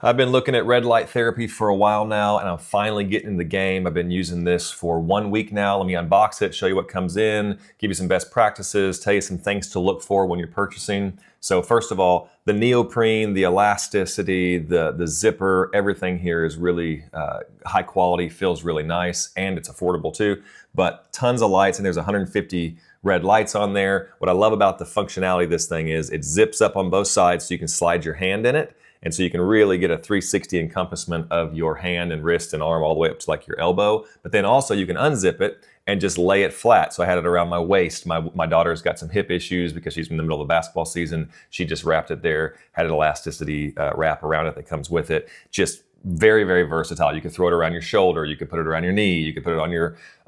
I've been looking at red light therapy for a while now, and I'm finally getting in the game. I've been using this for 1 week now. Let me unbox it, show you what comes in, give you some best practices, tell you some things to look for when you're purchasing. So first of all, the neoprene, the elasticity, the zipper, everything here is really high quality, feels really nice, and it's affordable too. But tons of lights, and there's 150 red lights on there. What I love about the functionality of this thing is it zips up on both sides so you can slide your hand in it. And so you can really get a 360 encompassment of your hand and wrist and arm all the way up to like your elbow. But then also you can unzip it and just lay it flat. So I had it around my waist. My daughter's got some hip issues because she's in the middle of the basketball season. She just wrapped it there, had an elasticity wrap around it that comes with it. Just very, very versatile. You can throw it around your shoulder. You can put it around your knee. You can put it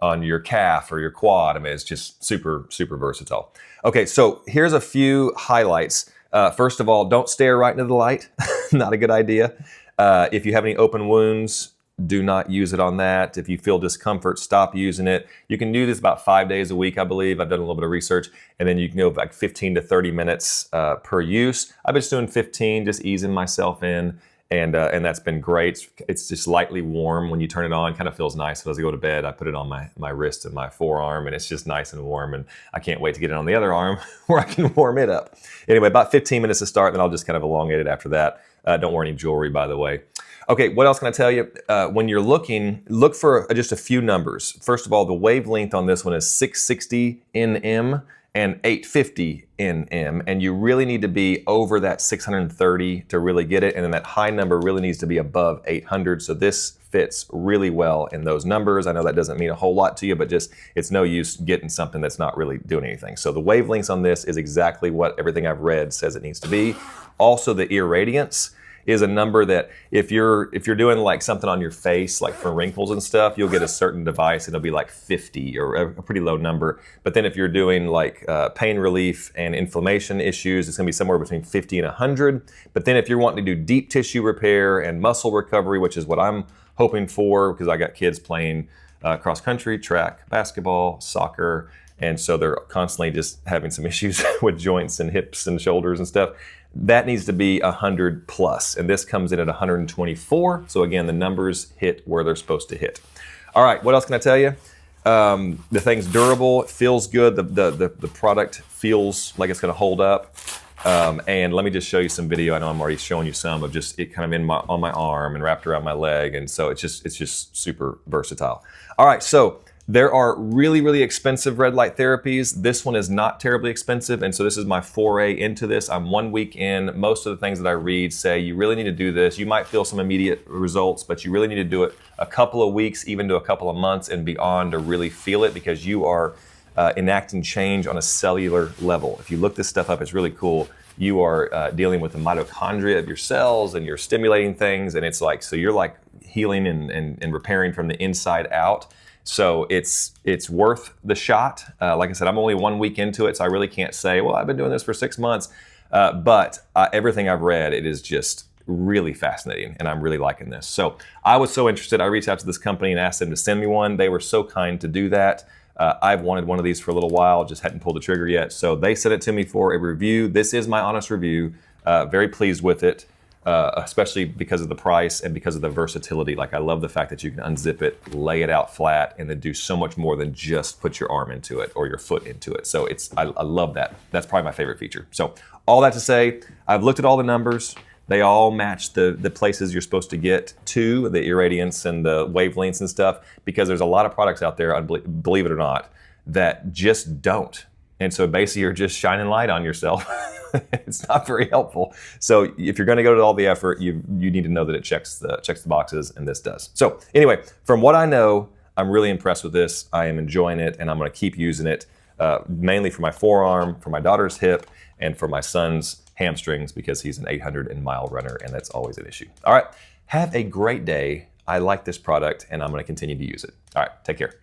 on your calf or your quad. I mean, it's just super, super versatile. Okay, so here's a few highlights. First of all, don't stare right into the light. Not a good idea. If you have any open wounds, do not use it on that. If you feel discomfort, stop using it. You can do this about 5 days a week, I believe. I've done a little bit of research. And then you can go like 15 to 30 minutes per use. I've been just doing 15, just easing myself in. And that's been great. It's just lightly warm when you turn it on. Kind of feels nice. So as I go to bed, I put it on my wrist and my forearm, and it's just nice and warm. And I can't wait to get it on the other arm where I can warm it up. Anyway, about 15 minutes to start, then I'll just kind of elongate it after that. Don't wear any jewelry, by the way. Okay, what else can I tell you? When you're looking, look for just a few numbers. First of all, the wavelength on this one is 660 nm and 850 nm, and you really need to be over that 630 to really get it, and then that high number really needs to be above 800, so this fits really well in those numbers. I know that doesn't mean a whole lot to you, but just it's no use getting something that's not really doing anything. So the wavelengths on this is exactly what everything I've read says it needs to be. Also, the irradiance is a number that if you're doing like something on your face, like for wrinkles and stuff, you'll get a certain device and it'll be like 50 or a pretty low number. But then if you're doing like pain relief and inflammation issues, it's gonna be somewhere between 50 and 100. But then if you're wanting to do deep tissue repair and muscle recovery, which is what I'm hoping for, because I got kids playing cross country, track, basketball, soccer, and so they're constantly just having some issues with joints and hips and shoulders and stuff. That needs to be 100 plus, and this comes in at 124. So again, the numbers hit where they're supposed to hit. All right, what else can I tell you? The thing's durable, it feels good. The product feels like it's gonna hold up. And let me just show you some video. I know I'm already showing you some of just it kind of on my arm and wrapped around my leg. And so it's just super versatile. All right, so there are really, really expensive red light therapies. This one is not terribly expensive, and so this is my foray into this. I'm 1 week in. Most of the things that I read say you really need to do this. You might feel some immediate results, but you really need to do it a couple of weeks, even to a couple of months and beyond to really feel it, because you are enacting change on a cellular level. If you look this stuff up, it's really cool. You are dealing with the mitochondria of your cells, and you're stimulating things, and it's like, so you're like healing and repairing from the inside out. So it's worth the shot. Like I said, I'm only 1 week into it, so I really can't say, well, I've been doing this for 6 months. But everything I've read, it is just really fascinating, and I'm really liking this. So I was so interested, I reached out to this company and asked them to send me one. They were so kind to do that. I've wanted one of these for a little while, just hadn't pulled the trigger yet. So they sent it to me for a review. This is my honest review. Very pleased with it. Especially because of the price and because of the versatility. Like, I love the fact that you can unzip it, lay it out flat, and then do so much more than just put your arm into it or your foot into it. So I love that. That's probably my favorite feature. So all that to say, I've looked at all the numbers. They all match the places you're supposed to get to, the irradiance and the wavelengths and stuff, because there's a lot of products out there, believe it or not, that just don't. And so basically you're just shining light on yourself. It's not very helpful. So if you're going to go to all the effort, you need to know that it checks the boxes, and this does. So anyway, from what I know, I'm really impressed with this. I am enjoying it, and I'm going to keep using it, mainly for my forearm, for my daughter's hip, and for my son's hamstrings, because he's an 800-mile runner, and that's always an issue. All right, have a great day. I like this product, and I'm going to continue to use it. All right, take care.